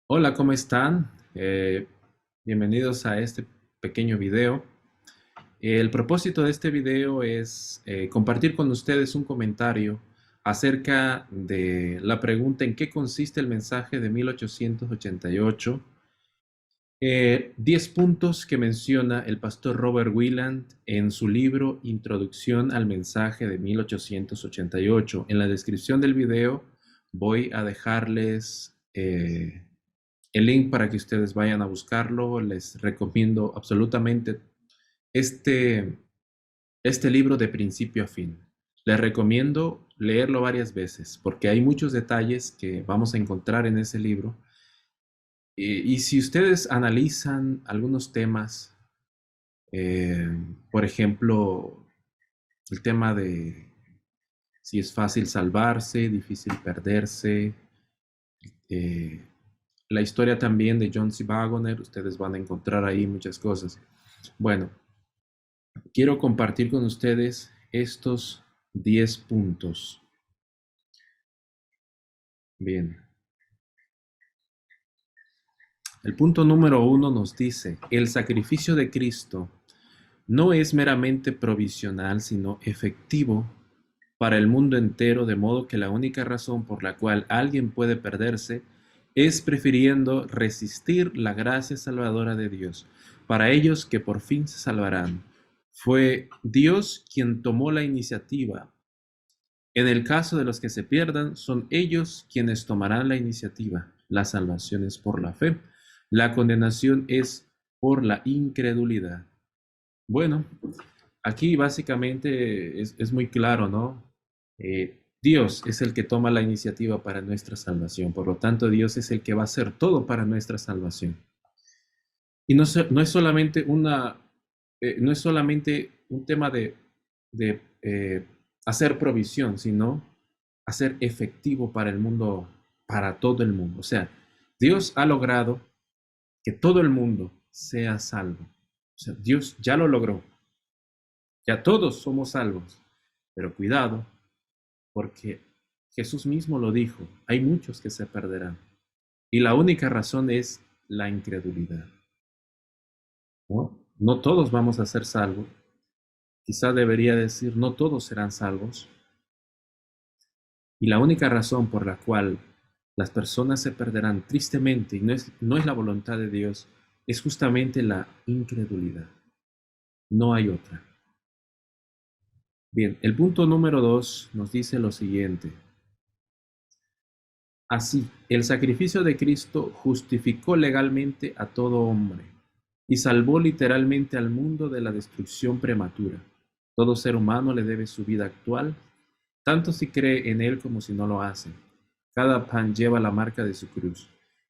Hola, ¿cómo están? Bienvenidos a este pequeño video. El propósito de este video es compartir con ustedes un comentario acerca de la pregunta en qué consiste el mensaje de 1888. 10 puntos que menciona el pastor Robert Wieland en su libro Introducción al mensaje de 1888. En la descripción del video voy a dejarles el link para que ustedes vayan a buscarlo. Les recomiendo absolutamente este, este libro de principio a fin. Les recomiendo leerlo varias veces porque hay muchos detalles que vamos a encontrar en ese libro. Y si ustedes analizan algunos temas, eh, por ejemplo, el tema de si es fácil salvarse, difícil perderse, eh, la historia también de John C. Waggoner, ustedes van a encontrar ahí muchas cosas. Bueno, quiero compartir con ustedes estos 10 puntos. Bien. El punto número 1 nos dice, el sacrificio de Cristo no es meramente provisional, sino efectivo para el mundo entero, de modo que la única razón por la cual alguien puede perderse es prefiriendo resistir la gracia salvadora de Dios. Para ellos que por fin se salvarán, fue Dios quien tomó la iniciativa. En el caso de los que se pierdan, son ellos quienes tomarán la iniciativa. La salvación es por la fe. La condenación es por la incredulidad. Bueno, aquí básicamente es muy claro, ¿no? Dios es el que toma la iniciativa para nuestra salvación. Por lo tanto, Dios es el que va a hacer todo para nuestra salvación. Y no es solamente no es solamente un tema de hacer provisión, sino hacer efectivo para el mundo, para todo el mundo. O sea, Dios ha logrado que todo el mundo sea salvo. O sea, Dios ya lo logró. Ya todos somos salvos. Pero cuidado, porque Jesús mismo lo dijo, hay muchos que se perderán. Y la única razón es la incredulidad. ¿No? No todos vamos a ser salvos. Quizá debería decir, no todos serán salvos. Y la única razón por la cual las personas se perderán tristemente, y no es la voluntad de Dios, es justamente la incredulidad. No hay otra. Bien, el punto número 2 nos dice lo siguiente. Así, el sacrificio de Cristo justificó legalmente a todo hombre y salvó literalmente al mundo de la destrucción prematura. Todo ser humano le debe su vida actual, tanto si cree en él como si no lo hace. Cada pan lleva la marca de su cruz.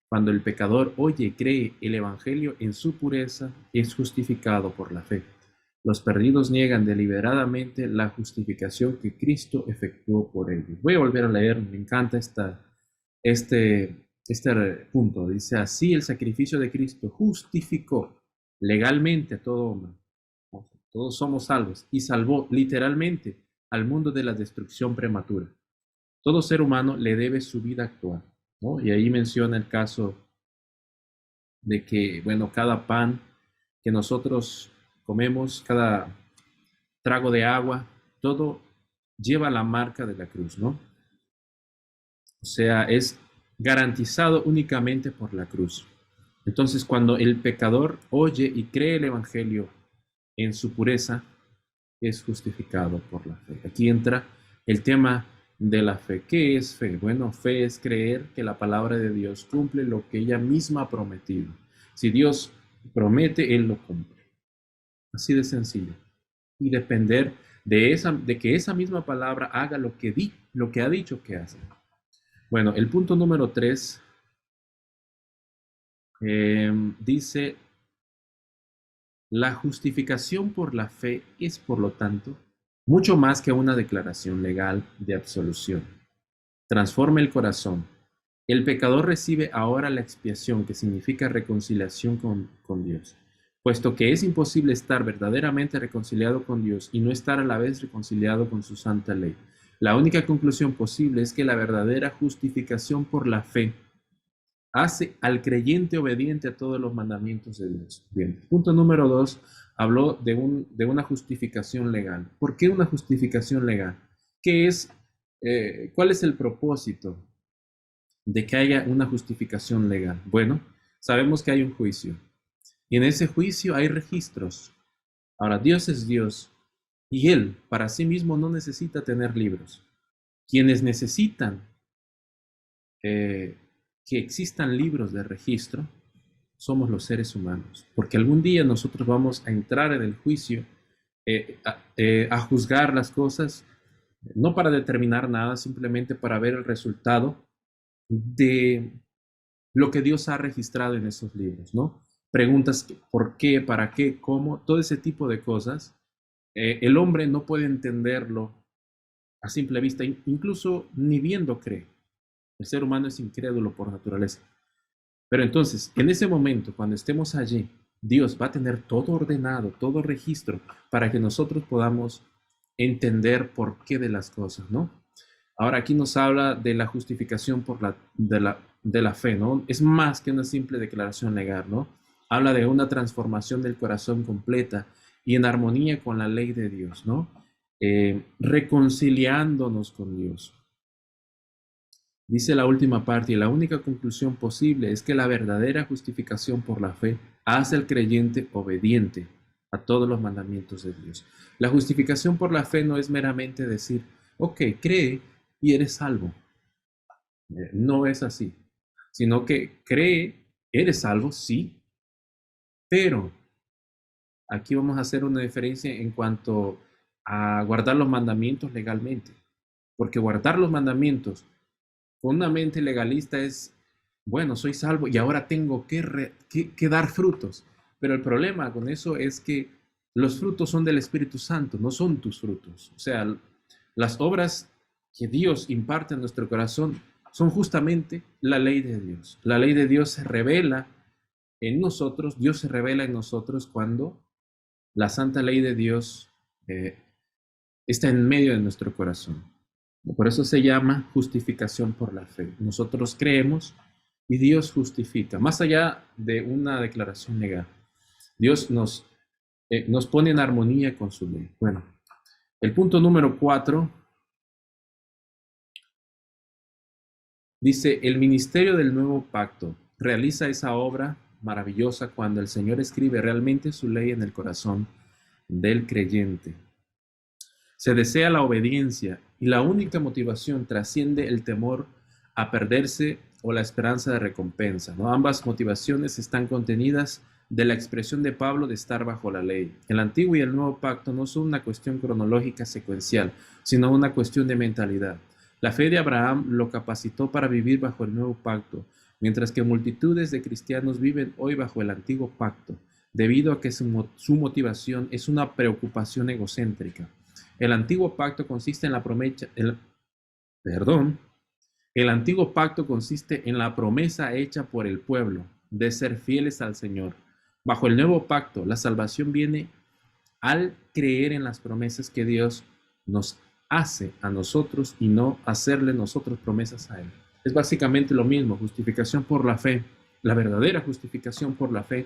Cuando el pecador oye y cree el Evangelio en su pureza, es justificado por la fe. Los perdidos niegan deliberadamente la justificación que Cristo efectuó por ellos. Voy a volver a leer, me encanta este punto. Dice, así el sacrificio de Cristo justificó legalmente a todo hombre. Todos somos salvos y salvó literalmente al mundo de la destrucción prematura. Todo ser humano le debe su vida actual, ¿no? Y ahí menciona el caso de que, bueno, cada pan que nosotros comemos, cada trago de agua, todo lleva la marca de la cruz, ¿no? O sea, es garantizado únicamente por la cruz. Entonces, cuando el pecador oye y cree el Evangelio en su pureza, es justificado por la fe. Aquí entra el tema de la fe. ¿Qué es fe? Bueno, fe es creer que la palabra de Dios cumple lo que ella misma ha prometido. Si Dios promete, Él lo cumple. Así de sencillo. Y depender de que esa misma palabra haga lo que ha dicho que hace. Bueno, el punto número 3 dice, la justificación por la fe es, por lo tanto, mucho más que una declaración legal de absolución. Transforma el corazón. El pecador recibe ahora la expiación, que significa reconciliación con Dios, puesto que es imposible estar verdaderamente reconciliado con Dios y no estar a la vez reconciliado con su santa ley. La única conclusión posible es que la verdadera justificación por la fe hace al creyente obediente a todos los mandamientos de Dios. Bien, punto número 2, habló de una justificación legal. ¿Por qué una justificación legal? ¿Qué es, cuál es el propósito de que haya una justificación legal? Bueno, sabemos que hay un juicio y en ese juicio hay registros. Ahora, Dios es Dios y Él para sí mismo no necesita tener libros. Quienes necesitan que existan libros de registro somos los seres humanos, porque algún día nosotros vamos a entrar en el juicio a juzgar las cosas, no para determinar nada, simplemente para ver el resultado de lo que Dios ha registrado en esos libros, ¿no? Preguntas por qué, para qué, cómo, todo ese tipo de cosas. El hombre no puede entenderlo a simple vista, incluso ni viendo cree. El ser humano es incrédulo por naturaleza. Pero entonces, en ese momento, cuando estemos allí, Dios va a tener todo ordenado, todo registro, para que nosotros podamos entender por qué de las cosas, ¿no? Ahora aquí nos habla de la justificación de la fe, ¿no? Es más que una simple declaración legal, ¿no? Habla de una transformación del corazón completa y en armonía con la ley de Dios, ¿no? Reconciliándonos con Dios. Dice la última parte, y la única conclusión posible es que la verdadera justificación por la fe hace al creyente obediente a todos los mandamientos de Dios. La justificación por la fe no es meramente decir, ok, cree y eres salvo. No es así, sino que cree, eres salvo, sí, pero aquí vamos a hacer una diferencia en cuanto a guardar los mandamientos legalmente, porque guardar los mandamientos con una mente legalista es, bueno, soy salvo y ahora tengo que dar frutos. Pero el problema con eso es que los frutos son del Espíritu Santo, no son tus frutos. O sea, las obras que Dios imparte en nuestro corazón son justamente la ley de Dios. La ley de Dios se revela en nosotros, Dios se revela en nosotros cuando la santa ley de Dios está en medio de nuestro corazón. Por eso se llama justificación por la fe. Nosotros creemos y Dios justifica, más allá de una declaración legal. Dios nos pone en armonía con su ley. Bueno, el punto número 4 dice, el ministerio del nuevo pacto realiza esa obra maravillosa cuando el Señor escribe realmente su ley en el corazón del creyente. Se desea la obediencia y la única motivación trasciende el temor a perderse o la esperanza de recompensa, ¿no? Ambas motivaciones están contenidas de la expresión de Pablo de estar bajo la ley. El antiguo y el nuevo pacto no son una cuestión cronológica secuencial, sino una cuestión de mentalidad. La fe de Abraham lo capacitó para vivir bajo el nuevo pacto, mientras que multitudes de cristianos viven hoy bajo el antiguo pacto, debido a que su motivación es una preocupación egocéntrica. El antiguo pacto consiste en la promesa, el antiguo pacto consiste en la promesa hecha por el pueblo de ser fieles al Señor. Bajo el nuevo pacto, la salvación viene al creer en las promesas que Dios nos hace a nosotros y no hacerle nosotros promesas a Él. Es básicamente lo mismo, justificación por la fe. La verdadera justificación por la fe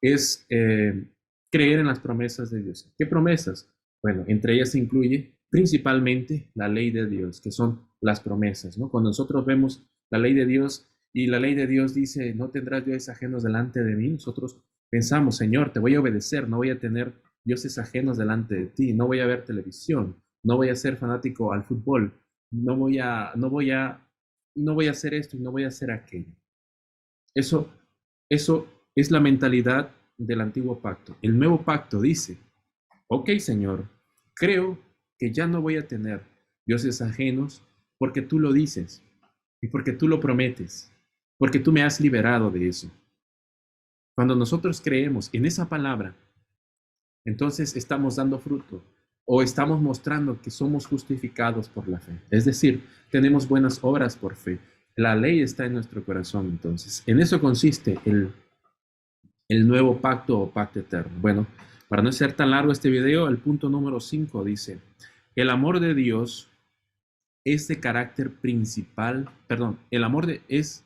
es creer en las promesas de Dios. ¿Qué promesas? Bueno, entre ellas se incluye principalmente la ley de Dios, que son las promesas, ¿no? Cuando nosotros vemos la ley de Dios y la ley de Dios dice, no tendrás dioses ajenos delante de mí, nosotros pensamos, Señor, te voy a obedecer, no voy a tener dioses ajenos delante de ti, no voy a ver televisión, no voy a ser fanático al fútbol, no voy a hacer esto y no voy a hacer aquello. Eso es la mentalidad del antiguo pacto. El nuevo pacto dice, ok, Señor, creo que ya no voy a tener dioses ajenos porque tú lo dices y porque tú lo prometes, porque tú me has liberado de eso. Cuando nosotros creemos en esa palabra, entonces estamos dando fruto o estamos mostrando que somos justificados por la fe. Es decir, tenemos buenas obras por fe. La ley está en nuestro corazón, entonces. En eso consiste el nuevo pacto o pacto eterno. Bueno, para no ser tan largo este video, el punto número 5 dice, el amor de Dios es de carácter principal, perdón, el amor es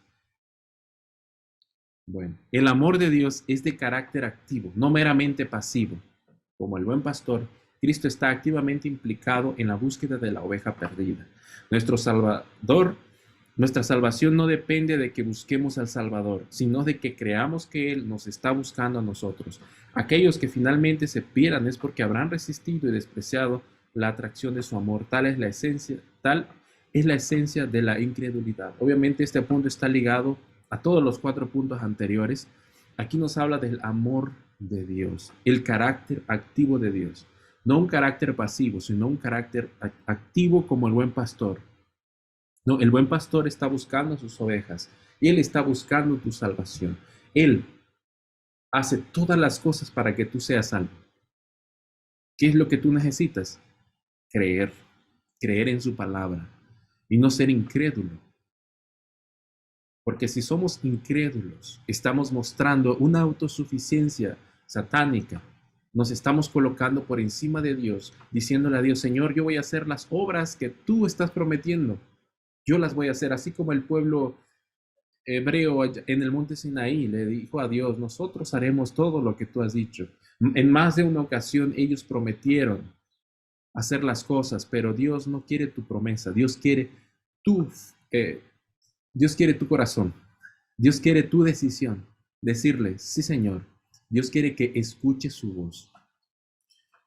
Bueno, el amor de Dios es de carácter activo, no meramente pasivo. Como el buen pastor, Cristo está activamente implicado en la búsqueda de la oveja perdida. Nuestro Salvador, nuestra salvación no depende de que busquemos al Salvador, sino de que creamos que Él nos está buscando a nosotros. Aquellos que finalmente se pierdan es porque habrán resistido y despreciado la atracción de su amor. Tal es la esencia de la incredulidad. Obviamente este punto está ligado a todos los 4 puntos anteriores. Aquí nos habla del amor de Dios, el carácter activo de Dios. No un carácter pasivo, sino un carácter activo como el buen pastor. No, el buen pastor está buscando a sus ovejas. Él está buscando tu salvación. Él hace todas las cosas para que tú seas salvo. ¿Qué es lo que tú necesitas? Creer, creer en su palabra y no ser incrédulo. Porque si somos incrédulos, estamos mostrando una autosuficiencia satánica. Nos estamos colocando por encima de Dios, diciéndole a Dios, Señor, yo voy a hacer las obras que tú estás prometiendo. Yo las voy a hacer, así como el pueblo hebreo en el monte Sinaí le dijo a Dios, nosotros haremos todo lo que tú has dicho. En más de una ocasión ellos prometieron hacer las cosas, pero Dios no quiere tu promesa, tu, eh, Dios quiere tu corazón, Dios quiere tu decisión, decirle, sí Señor, Dios quiere que escuche su voz.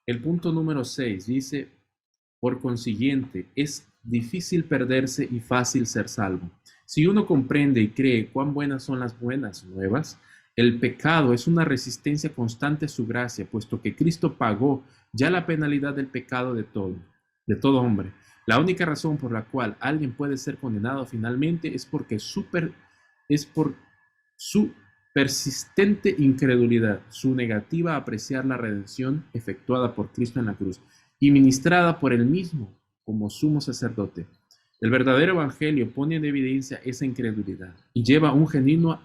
El punto número 6 dice, por consiguiente, es difícil perderse y fácil ser salvo. Si uno comprende y cree cuán buenas son las buenas nuevas, el pecado es una resistencia constante a su gracia, puesto que Cristo pagó ya la penalidad del pecado de todo hombre. La única razón por la cual alguien puede ser condenado finalmente es por su persistente incredulidad, su negativa a apreciar la redención efectuada por Cristo en la cruz y ministrada por él mismo como sumo sacerdote. El verdadero evangelio pone en evidencia esa incredulidad y lleva un genuino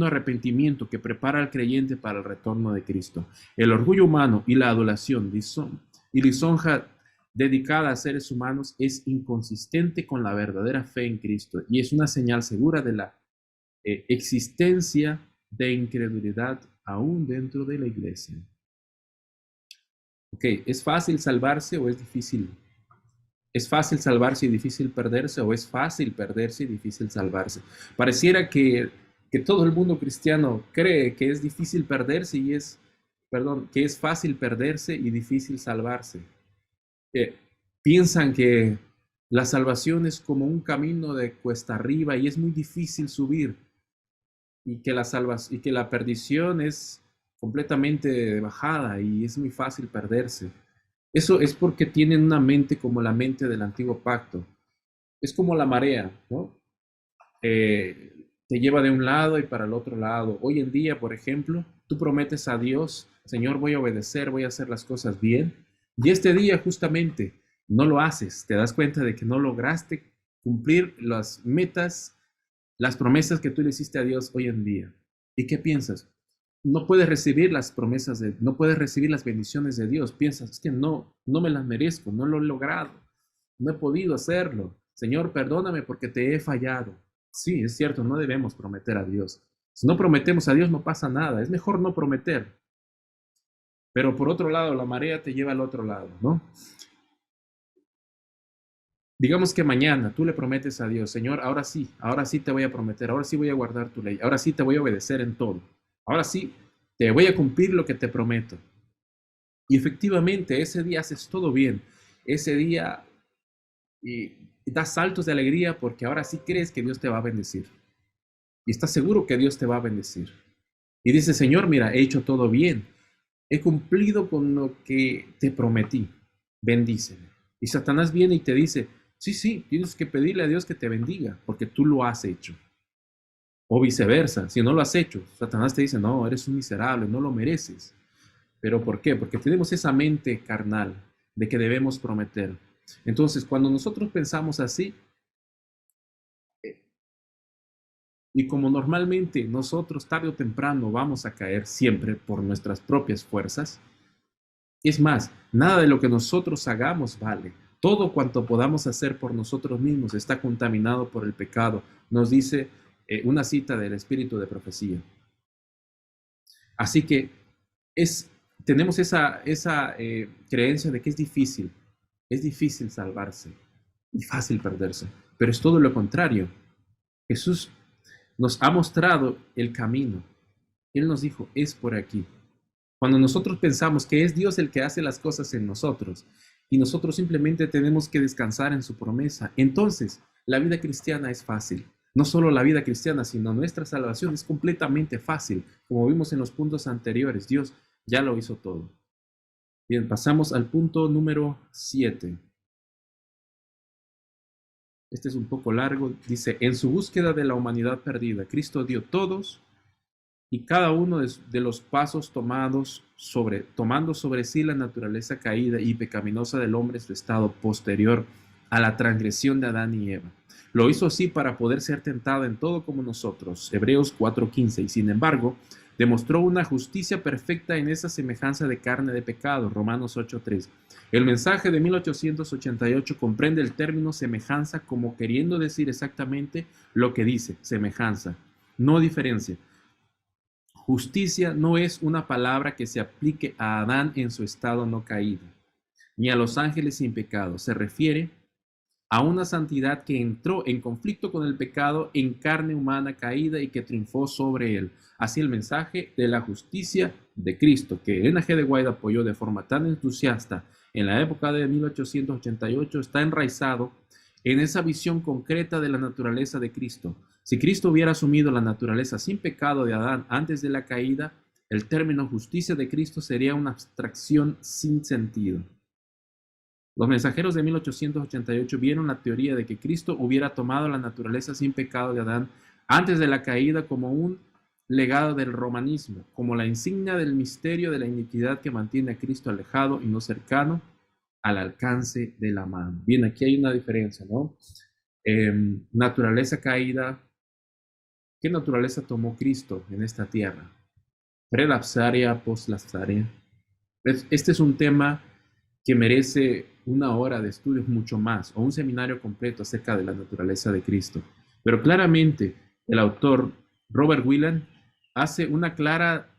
arrepentimiento que prepara al creyente para el retorno de Cristo. El orgullo humano y la adulación y lisonja dedicada a seres humanos es inconsistente con la verdadera fe en Cristo y es una señal segura de la existencia de incredulidad aún dentro de la iglesia. Ok, ¿es fácil salvarse o es difícil? ¿Es fácil salvarse y difícil perderse o es fácil perderse y difícil salvarse? Pareciera que todo el mundo cristiano cree que es difícil perderse que es fácil perderse y difícil salvarse. Piensan que la salvación es como un camino de cuesta arriba y es muy difícil subir y que la perdición es completamente de bajada y es muy fácil perderse. Eso es porque tienen una mente como la mente del antiguo pacto. Es como la marea, ¿no? Te lleva de un lado y para el otro lado. Hoy en día, por ejemplo, tú prometes a Dios, Señor, voy a obedecer, voy a hacer las cosas bien. Y este día justamente no lo haces. Te das cuenta de que no lograste cumplir las metas, las promesas que tú le hiciste a Dios hoy en día. ¿Y qué piensas? No puedes recibir las promesas, no puedes recibir las bendiciones de Dios. Piensas, es que no me las merezco, no lo he logrado, no he podido hacerlo. Señor, perdóname porque te he fallado. Sí, es cierto, no debemos prometer a Dios. Si no prometemos a Dios no pasa nada, es mejor no prometer. Pero por otro lado, la marea te lleva al otro lado, ¿no? Digamos que mañana tú le prometes a Dios, Señor, ahora sí te voy a prometer, ahora sí voy a guardar tu ley, ahora sí te voy a obedecer en todo, ahora sí te voy a cumplir lo que te prometo. Y efectivamente, ese día haces todo bien, ese día y das saltos de alegría porque ahora sí crees que Dios te va a bendecir. Y estás seguro que Dios te va a bendecir. Y dices, Señor, mira, he hecho todo bien, he cumplido con lo que te prometí, bendíceme. Y Satanás viene y te dice, sí, tienes que pedirle a Dios que te bendiga, porque tú lo has hecho. O viceversa, si no lo has hecho, Satanás te dice, no, eres un miserable, no lo mereces. ¿Pero por qué? Porque tenemos esa mente carnal de que debemos prometer. Entonces, cuando nosotros pensamos así, y como normalmente nosotros tarde o temprano vamos a caer siempre por nuestras propias fuerzas, es más, nada de lo que nosotros hagamos vale. Todo cuanto podamos hacer por nosotros mismos está contaminado por el pecado, nos dice una cita del Espíritu de Profecía. Así que tenemos esa creencia de que es difícil salvarse y fácil perderse, pero es todo lo contrario. Jesús nos ha mostrado el camino. Él nos dijo, es por aquí. Cuando nosotros pensamos que es Dios el que hace las cosas en nosotros y nosotros simplemente tenemos que descansar en su promesa, entonces la vida cristiana es fácil. No solo la vida cristiana, sino nuestra salvación es completamente fácil. Como vimos en los puntos anteriores, Dios ya lo hizo todo. Bien, pasamos al punto número 7. Este es un poco largo. Dice, en su búsqueda de la humanidad perdida, Cristo dio todos y cada uno de los pasos tomando sobre sí la naturaleza caída y pecaminosa del hombre en su estado posterior a la transgresión de Adán y Eva. Lo hizo así para poder ser tentado en todo como nosotros, Hebreos 4:15, y sin embargo, demostró una justicia perfecta en esa semejanza de carne de pecado, Romanos 8:3. El mensaje de 1888 comprende el término semejanza como queriendo decir exactamente lo que dice, semejanza, no diferencia. Justicia no es una palabra que se aplique a Adán en su estado no caído, ni a los ángeles sin pecado. Se refiere a una santidad que entró en conflicto con el pecado en carne humana caída y que triunfó sobre él. Así el mensaje de la justicia de Cristo, que Elena G. de White apoyó de forma tan entusiasta en la época de 1888, está enraizado en esa visión concreta de la naturaleza de Cristo. Si Cristo hubiera asumido la naturaleza sin pecado de Adán antes de la caída, el término justicia de Cristo sería una abstracción sin sentido. Los mensajeros de 1888 vieron la teoría de que Cristo hubiera tomado la naturaleza sin pecado de Adán antes de la caída como un legado del romanismo, como la insignia del misterio de la iniquidad que mantiene a Cristo alejado y no cercano al alcance de la mano. Bien, aquí hay una diferencia, ¿no? Naturaleza caída. ¿Qué naturaleza tomó Cristo en esta tierra? Prelapsaria, poslapsaria. Este es un tema que merece una hora de estudio mucho más, o un seminario completo acerca de la naturaleza de Cristo. Pero claramente el autor Robert Wieland hace una clara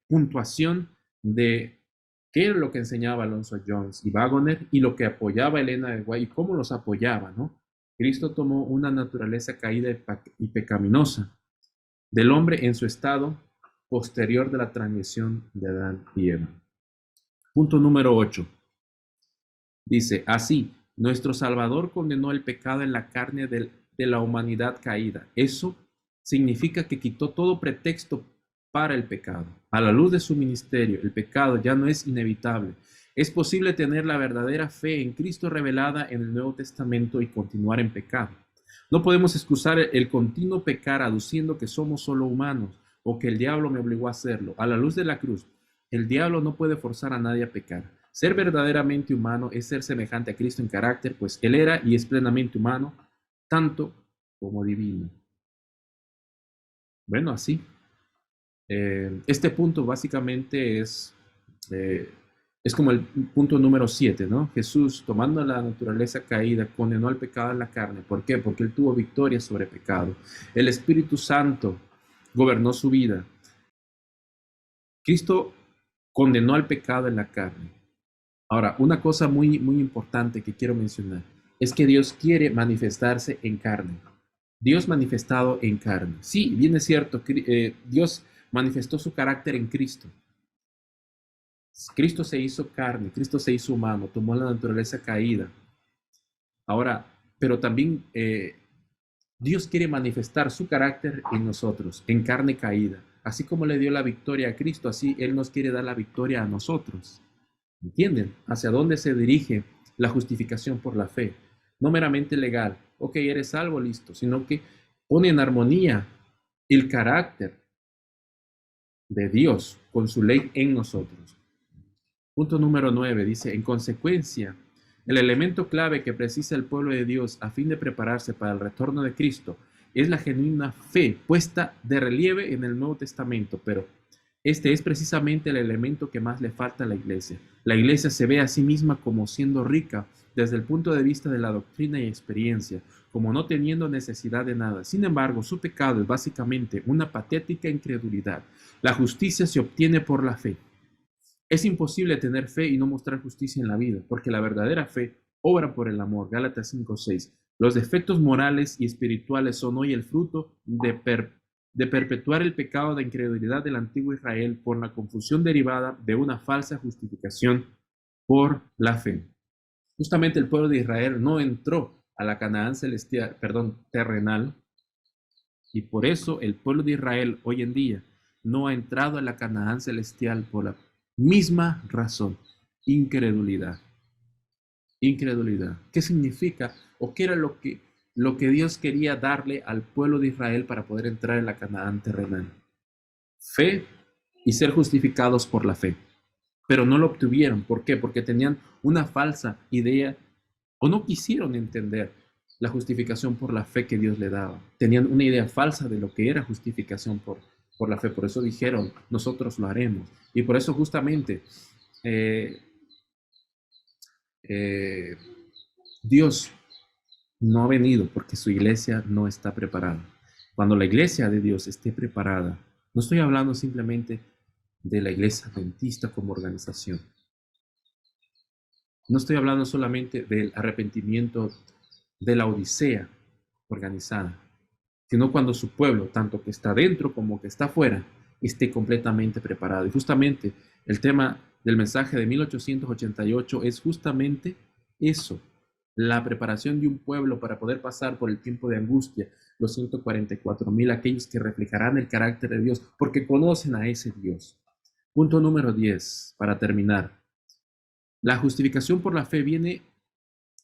puntuación de qué era lo que enseñaba Alonso Jones y Waggoner y lo que apoyaba Elena de White y cómo los apoyaba, ¿no? Cristo tomó una naturaleza caída y pecaminosa del hombre en su estado posterior de la transgresión de Adán y Eva. Punto número 8. Dice, así, nuestro Salvador condenó el pecado en la carne de la humanidad caída. Eso significa que quitó todo pretexto para el pecado. A la luz de su ministerio, el pecado ya no es inevitable. Es posible tener la verdadera fe en Cristo revelada en el Nuevo Testamento y continuar en pecado. No podemos excusar el continuo pecar aduciendo que somos solo humanos o que el diablo me obligó a hacerlo. A la luz de la cruz, el diablo no puede forzar a nadie a pecar. Ser verdaderamente humano es ser semejante a Cristo en carácter, pues Él era y es plenamente humano, tanto como divino. Bueno, así. Este punto básicamente es como el punto número 7, ¿no? Jesús, tomando la naturaleza caída, condenó el pecado en la carne. ¿Por qué? Porque Él tuvo victoria sobre el pecado. El Espíritu Santo gobernó su vida. Cristo condenó al pecado en la carne. Ahora, una cosa muy, muy importante que quiero mencionar es que Dios quiere manifestarse en carne. Dios manifestado en carne. Sí, bien es cierto, Dios manifestó su carácter en Cristo. Cristo se hizo carne, Cristo se hizo humano, tomó la naturaleza caída. Ahora, pero también Dios quiere manifestar su carácter en nosotros, en carne caída. Así como le dio la victoria a Cristo, así Él nos quiere dar la victoria a nosotros. ¿Entienden? ¿Hacia dónde se dirige la justificación por la fe? No meramente legal, ok, eres salvo, listo, sino que pone en armonía el carácter de Dios con su ley en nosotros. Punto número 9 dice, en consecuencia, el elemento clave que precisa el pueblo de Dios a fin de prepararse para el retorno de Cristo es la genuina fe puesta de relieve en el Nuevo Testamento, pero Este es precisamente el elemento que más le falta a la iglesia. La iglesia se ve a sí misma como siendo rica desde el punto de vista de la doctrina y experiencia, como no teniendo necesidad de nada. Sin embargo, su pecado es básicamente una patética incredulidad. La justicia se obtiene por la fe. Es imposible tener fe y no mostrar justicia en la vida, porque la verdadera fe obra por el amor. Gálatas 5:6. Los defectos morales y espirituales son hoy el fruto de perpetuar el pecado de incredulidad del antiguo Israel por la confusión derivada de una falsa justificación por la fe. Justamente el pueblo de Israel no entró a la Canaán celestial, perdón, terrenal, y por eso el pueblo de Israel hoy en día no ha entrado a la Canaán celestial por la misma razón, incredulidad. Incredulidad. ¿Qué significa o qué era lo que Dios quería darle al pueblo de Israel para poder entrar en la Canaán terrenal? Fe y ser justificados por la fe. Pero no lo obtuvieron. ¿Por qué? Porque tenían una falsa idea o no quisieron entender la justificación por la fe que Dios le daba. Tenían una idea falsa de lo que era justificación por la fe. Por eso dijeron, nosotros lo haremos. Y por eso justamente Dios no ha venido porque su iglesia no está preparada. Cuando la iglesia de Dios esté preparada, no estoy hablando simplemente de la iglesia adventista como organización. No estoy hablando solamente del arrepentimiento de la Odisea organizada, sino cuando su pueblo, tanto que está dentro como que está afuera, esté completamente preparado. Y justamente el tema del mensaje de 1888 es justamente eso, la preparación de un pueblo para poder pasar por el tiempo de angustia, los 144,000, aquellos que reflejarán el carácter de Dios, porque conocen a ese Dios. Punto número 10, para terminar. La justificación por la fe viene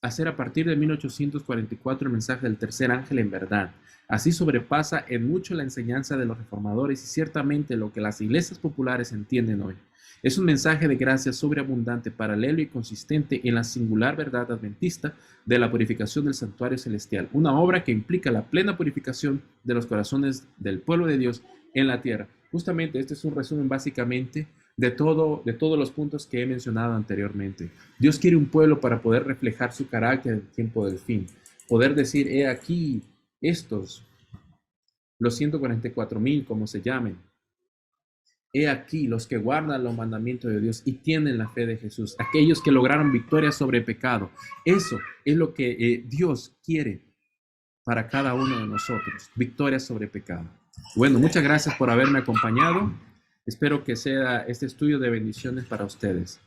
a ser a partir de 1844 el mensaje del tercer ángel en verdad. Así sobrepasa en mucho la enseñanza de los reformadores y ciertamente lo que las iglesias populares entienden hoy. Es un mensaje de gracia sobreabundante, paralelo y consistente en la singular verdad adventista de la purificación del santuario celestial, una obra que implica la plena purificación de los corazones del pueblo de Dios en la tierra. Justamente este es un resumen básicamente de todos los puntos que he mencionado anteriormente. Dios quiere un pueblo para poder reflejar su carácter en el tiempo del fin. Poder decir, he aquí estos, los 144,000, como se llamen. He aquí los que guardan los mandamientos de Dios y tienen la fe de Jesús. Aquellos que lograron victoria sobre el pecado. Eso es lo que Dios quiere para cada uno de nosotros. Victoria sobre el pecado. Bueno, muchas gracias por haberme acompañado. Espero que sea este estudio de bendiciones para ustedes.